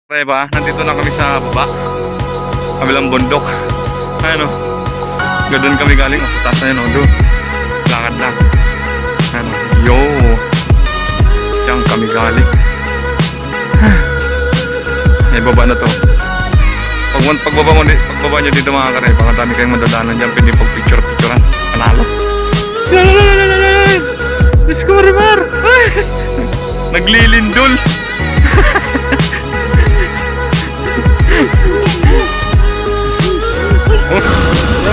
Diba? Nandito na kami sa baba. Kabilang bundok. Ano? Doon kami galing. Sa taas na yun. Doon. Lakad lang. Ano? Yo! Diyan kami galing. Ay, baba na to. Pagbaba nyo dito mga kare, baka dami kayong madadaanan dyan. Pwede pag-picture-picturean. Panalo. Discover! Naglilindol!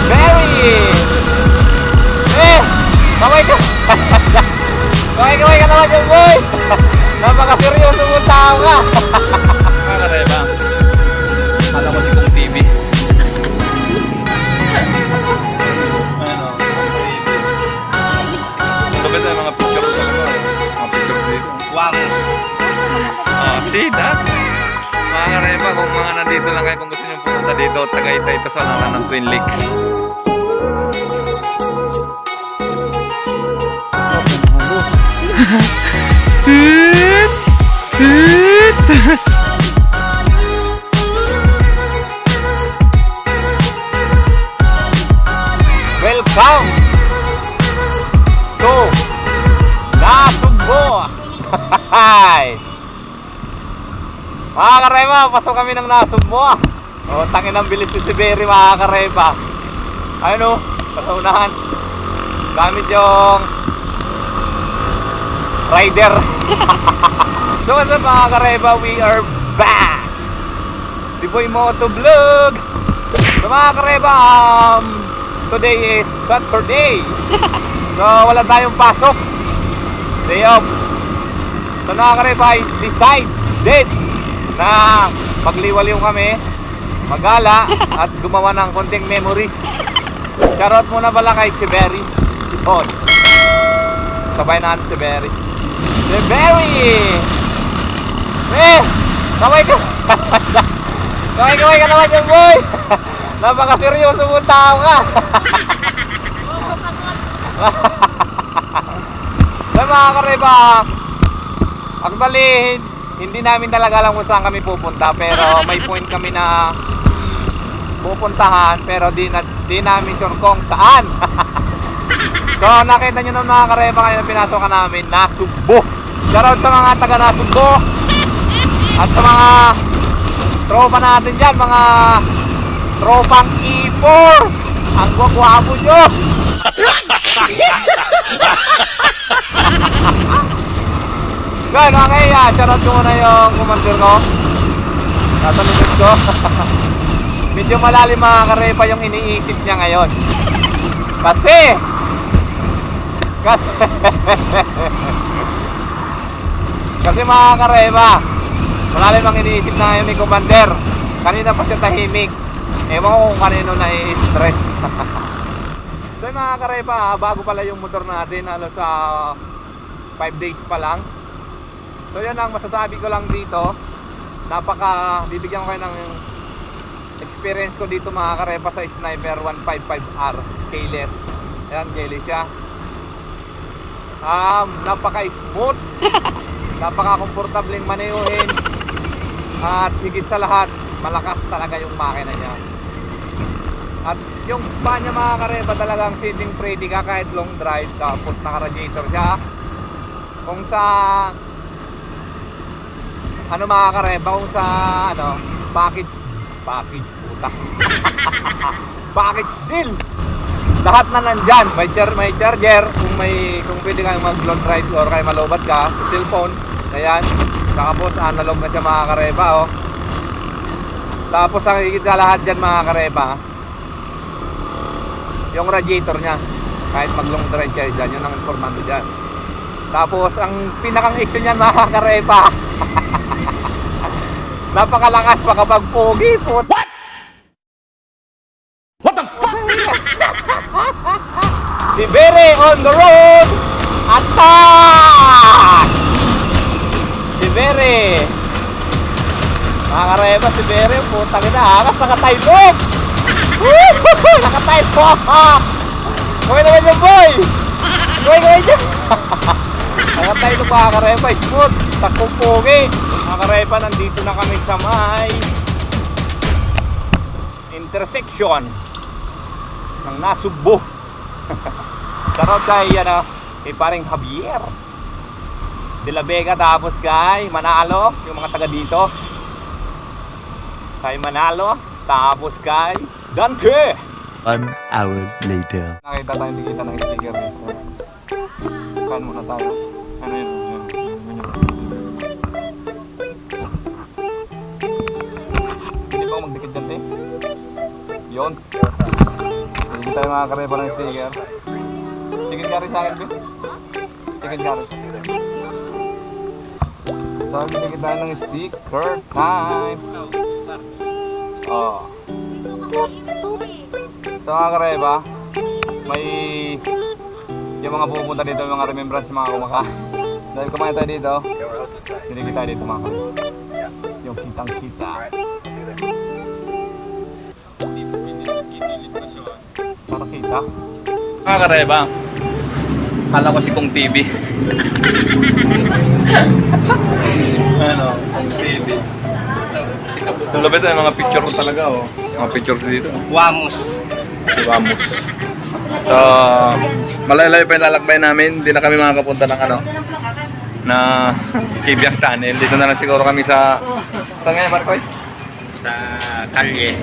Berry! Kaway ka! Kaway ka naman yung boy! Napaka-seryoso mo tao ka! Mga kareba, kala ko si Kong TV. Ano? Ito ba mga picture sa mga picture dito? Wow! See that? Mga kareba, kung mga nandito lang kayo, kung gusto nyo pumunta dito, Tagaytay ito sa naman ng Twin Lakes. Welcome to Nasugbo! Mga kareba, pasok kami ng Nasugbo. O, tangin ang bilis si Berry mga kareba. Ayun o, pasaunahan. Gamit yung rider. So what's up mga kareba, we are back. The Boy Moto Vlog. So mga kareba, today is Saturday. So wala tayong pasok. Day off. So mga kareba, I decided na magliwaliw kami, magala at gumawa ng konting memories. Shoutout muna pala kay si Berry. Hoy, sabay natin si Berry. Si Berry! Kaway ka! Kaway ka naman yung boy! Napaka-seryoso mo tao ka! So mga kareba, actually, hindi namin talaga alam kung saan kami pupunta, pero may point kami na pupuntahan, pero di namin sure kung saan. So nakita nyo ng mga kareba kanina pinasokan namin, Nasugbo. Shoutout sa mga taga Nasugbo at sa mga tropa natin dyan, mga tropang e-force. Ang gwagwapo nyo. Good, okay, shoutout ko muna yung commander ko. Nasa likod ko. Medyo malalim mga kareba yung iniisip niya ngayon. Kasi mga kareba, malalim ang iniisip na ngayon ni commander. Kanina pa siya tahimik. Ewan ko kung kanino na-i-stress. So mga kareba, bago pala yung motor natin, sa 5 days pa lang. So yan ang masasabi ko lang dito. Bibigyan ko kayo ng experience ko dito mga kareba sa Sniper 155R keyless. Ayan, keyless siya. Napaka-smooth. Napaka-komportableng maneuhin. At higit sa lahat, malakas talaga yung makina niya. At yung paa niya mga kareba talagang sitting pretty ka kahit long drive. Tapos naka-radiator siya. Kung sa mga kareba, kung sa package puta. Package deal. Lahat na nandyan. May charger kung pwede kayong mag long drive or kayo malobat ka sa cellphone. Ayan. Tapos analog na siya mga kareba, oh. Tapos ang higit sa lahat dyan mga kareba, yung radiator nya. Kahit mag long drive kayo dyan, yun ang importante dyan. Tapos ang pinakang issue niyan mga kareba, napakalakas makapag-pogi po. What the fuck? Si Berry on the road. Attack! Si Berry. Mga kareba, si Berry, putang ina, angas, nakataylog. Nakataylog. Kaway naman yung boy. Kaway dyan. Angat tayo ito mga karepa, smooth, takong pogi. Mga karepa, nandito na kami sa may intersection ng Nasugbo. Sarot kay kay paring Javier de la Vega, tapos kay Manalo, yung mga taga dito. Kay Manalo, tapos kay Dante. 1 hour later. Nakita tayo, hindi kita ng sticker dito. Kain muna tayo. Ano yun? Hindi ba magdikit dyan, te? Yun. Hindi tayo makakarepa ng sticker. Chicken curry sa akin, be? Chicken curry. So, magdikit tayo ng sticker time. Oh. So mga kareba, may yung mga pupunta dito, yung mga remembrance, mga kumakain. Dahil kumain tayo dito, binigay tayo dito mga kareba. Yung kitang kita. Para kita. Mga kareba, kala ko si Kong TV. Ano, Kong TV. Tulad ito yung mga picture ko talaga, oh. Mga pictures dito. Wamos. Vamos. So, malayo pa yung lalakbay namin. Hindi na kami makakapunta ng na Kibyang Tunnel. Dito na lang siguro kami sa ngayon, Marcoy? Sa Kalye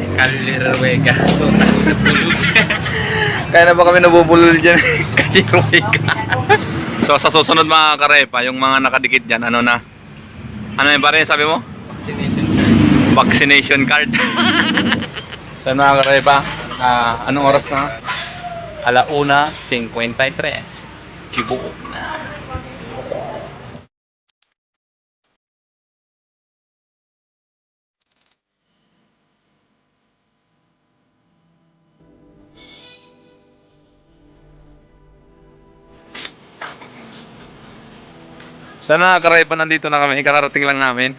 Ruega. Kaya na ba kami nabubulol dyan? Kalye Ruega. So, sa susunod mga karepa, yung mga nakadikit dyan, ano yung pare, sabi mo? Vaccination card. So mga karepa, anong oras na? 1:53. Chibuo na. So mga karepa, nandito na kami. Kararating lang namin.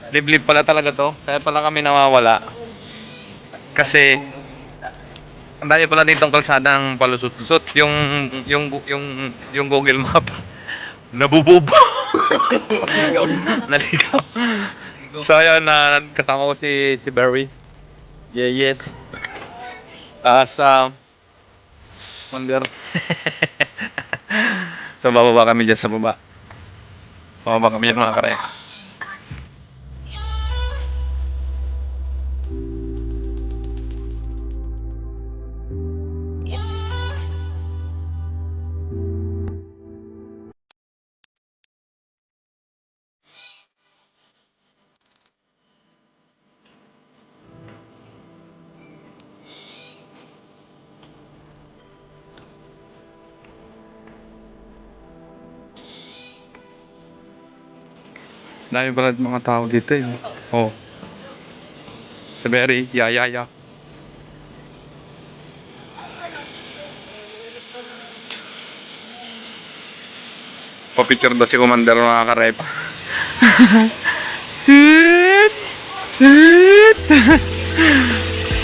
Liblib pala talaga to. Kaya pala kami nawawala. Kasi ang dami pala ditong kalsadang palusot-lusot. Yung Google Map nabubobo. Naligaw. So ayun, kasama ko si Barry. Yes. Wonder. So bababa kami dyan sa baba. Bababa kami dyan mga kare. Dami pala mga tao dito eh. Oh. Si Berry, ya. Pa-picture daw si Commander mga karepa.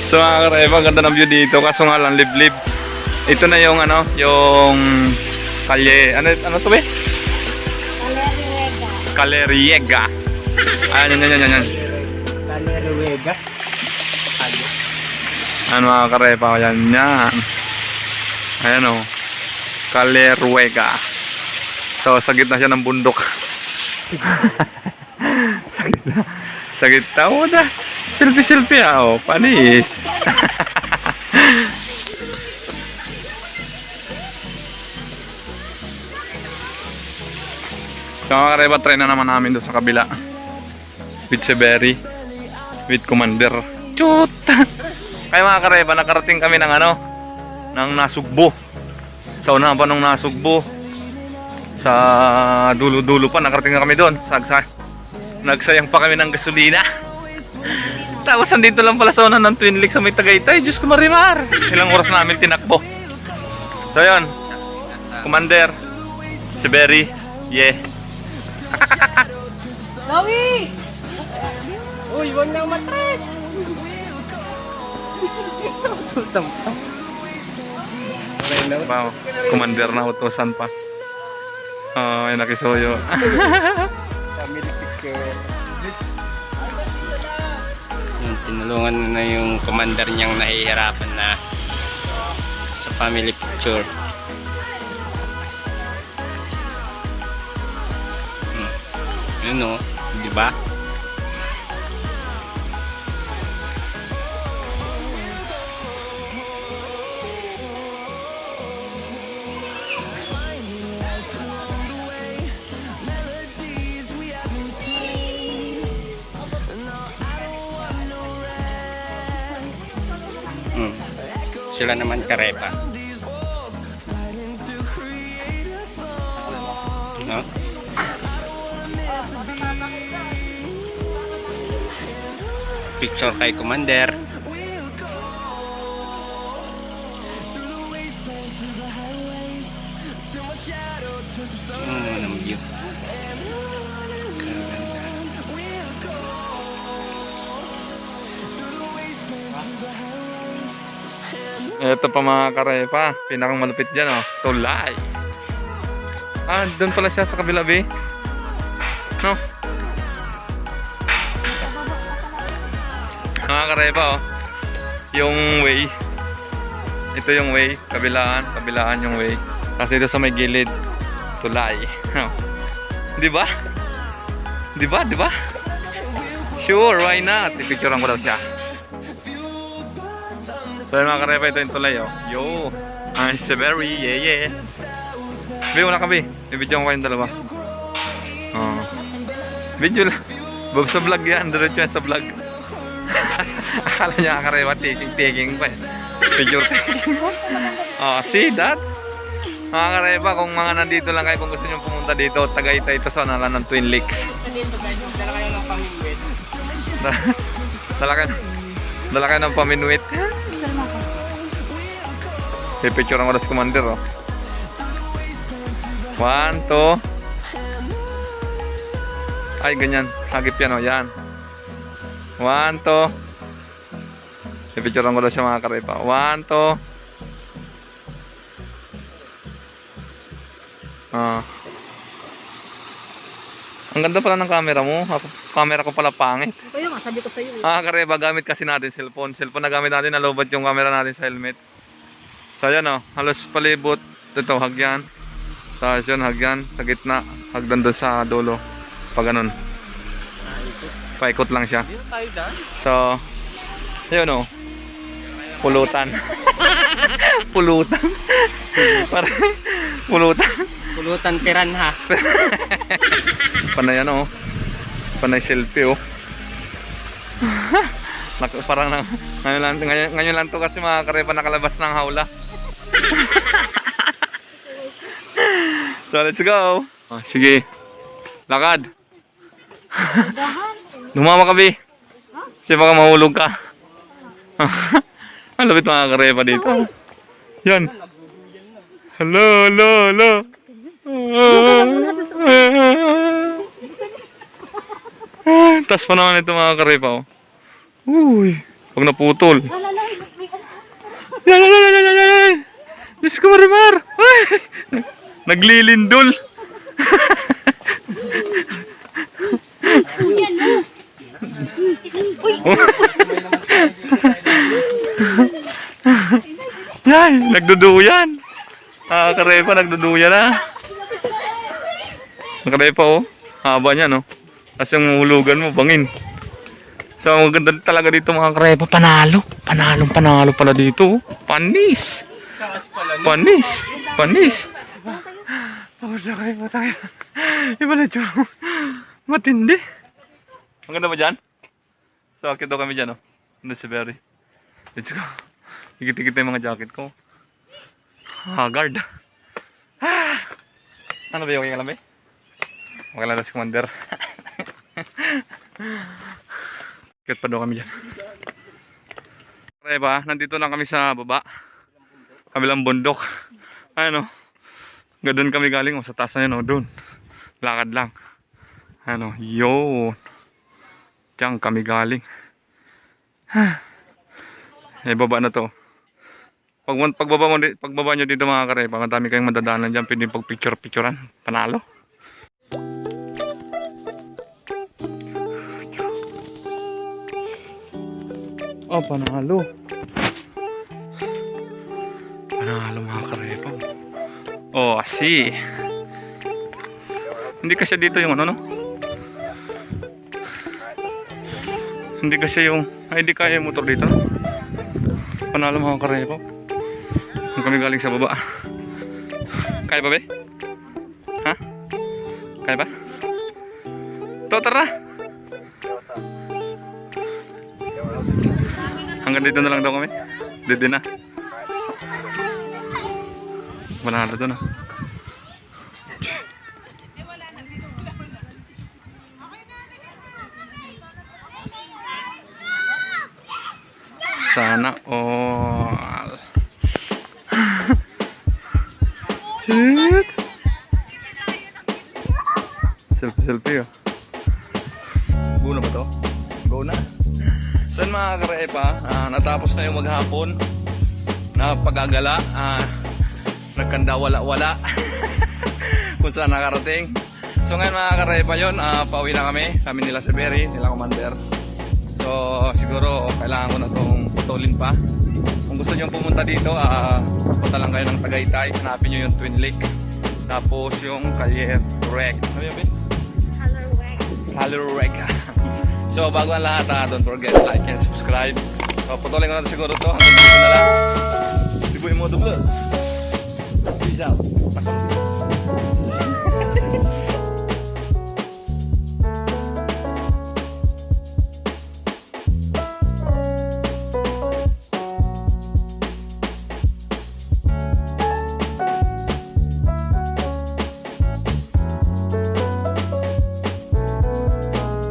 So mga karepa, ganda ng view dito. Kaso nga lang, liblib. Ito na yung yung kalye. Ano to be? Caleriega. Ayan. Ruega. Ano mga karepa, yan. Ayan o. Caleriega. So, sa gitna siya ng bundok. sa gitna. Oh, na. Selfie oh. Panis. So mga kareba, try na naman namin doon sa kabila with si Berry, with Commander. Chut! Kaya mga kareba, nakarating kami ng ng Nasugbo. Sa unahan pa nung Nasugbo, sa dulo-dulo pa, nakarating na kami doon. Nagsayang pa kami ng gasolina. Tapos andito lang pala sa unahan ng Twin Lakes sa may Tagaytay. Diyos ko marimar! Ilang oras namin tinakbo. So yun, Commander, si Berry, Lawi! Uy, wag nang matres! Wow, Commander na utusan pa. Oh, ay nakisuyo. Family picture. Yung tinulungan na yung commander niyang nahihirapan na sa family picture. Ano, di ba? Sila naman karepa. No? Picture kay Commander. Anong view? Kaganda. Ito pa mga karepa, pinakang malupit dyan oh, tulay. Ah, doon pala siya sa kabila be. No? Mga karepa oh, yung way. Ito yung way, kabilaan yung way. Kasi ito sa may gilid, tulay. Di ba? Di ba? Di ba? Sure, why not? I-picturean ko daw siya. So yun mga karepa, ito yung tulay oh. Yo, I'm Severy, yeah. Be, una ka be. I-video ko kayong dalawa. Oh. Video lang. Bob sa vlog yan, diretso yan sa vlog. Akala niya mga karepa, taking pa. Picture taking. Oh, see that? Mga karepa, kung mga nandito lang kayo, kung gusto nyo pumunta dito, Tagaytay ito sa nalan ng Twin Lakes. Dala kayo ng pamingwit. Dala kayo ng paminwit. I-picture ang oras commander oh. 1, 2. Ay ganyan, hagip yan oh, yan. 1, 2. I-picture ang oras siya mga karepa. 1, 2. Ang ganda pala ng camera mo. Camera ko pala pangit. Kaya nga, sabi ko sa'yo. Karepa, gamit kasi natin cellphone. Cellphone na gamit natin, nalobot yung camera natin sa helmet. So ayan o, halos palibot. Ito, hagyan. Tapos yun, hagyan. Sa gitna, hagdan doon sa dulo. Pag ganun. Paikot lang siya. Dito tayo dyan. So, yun o. Pulutan. Pulutan. Parang pulutan. Pulutan piranha. Panay ano, panay selfie oh. Parang ngayon lang to kasi mga karepa nakalabas ng hawla. So let's go. Oh, sige. Lakad. Dumama ka be. Kasi baka mahulog ka. Ang lapit mga karepa dito. Yan. Hello. Tas pa naman ito mga karepa oh. Uy, pag naputol. Diyos ko marimar. Naglilindol. Yan, nagduduyan. Karepa, nagduduyan na. Karepa oh, haba niya no. Kasi yung hulugan mo, bangin. So, maganda talaga dito mga karepa. Panalo pala dito. Panis. Tapos na karepa tayo. Iba na dyan. Matindi. Maganda ba dyan? So, akit daw kami dyan, oh. Ano si Berry. Let's go. Higit-higit na yung mga jacket ko. Haggard. Ano ba yung okay ka lang, be? Okay lang na si Commander. Akit pa daw kami dyan. Diba, nandito lang kami sa baba. Kabilang bundok. Ano, doon kami galing, sa taas na yun, doon. Lakad lang. Ano, yun. Diyan kami galing. Eh, baba na to. Pagbaba nyo dito mga karepa, madami kayong madadaanan dyan. Pwede pag picture-picturean. Panalo. Oh, panalo. Panalo mga karepa. Oh, asi. Hindi kasi dito yung ano, no? Hindi kasi yung... Ay, hindi kaya yung motor dito, no? Panalo mga karepa. Kung kami galing sa baba. Kaya ba, be? Ha? Kaya ba? To, tara! Hanggang dito na lang daw kami. Dito na. Panalo doon, ah. Sana all. Shit. Selfie, oh. Go na ba to? Go na. Saan mga karepa, natapos na yung maghapon na pagagala, nagkanda wala kung saan nakarating. So ngayon mga karepa yun, pauwi na kami nila si Berry, nila Commander. So siguro kailangan ko na itong putulin pa. Kung gusto nyo pumunta dito, punta lang kayo ng Tagaytay, hanapin nyo yung Twin Lake, tapos yung Calle Rec. Ano yun, Ben? Calle Rec. So bago ang lahat, don't forget to like and subscribe. So putulin ko na siguro to, hanggang dito na lang. Diboy Motovlog. Peace out. Takot.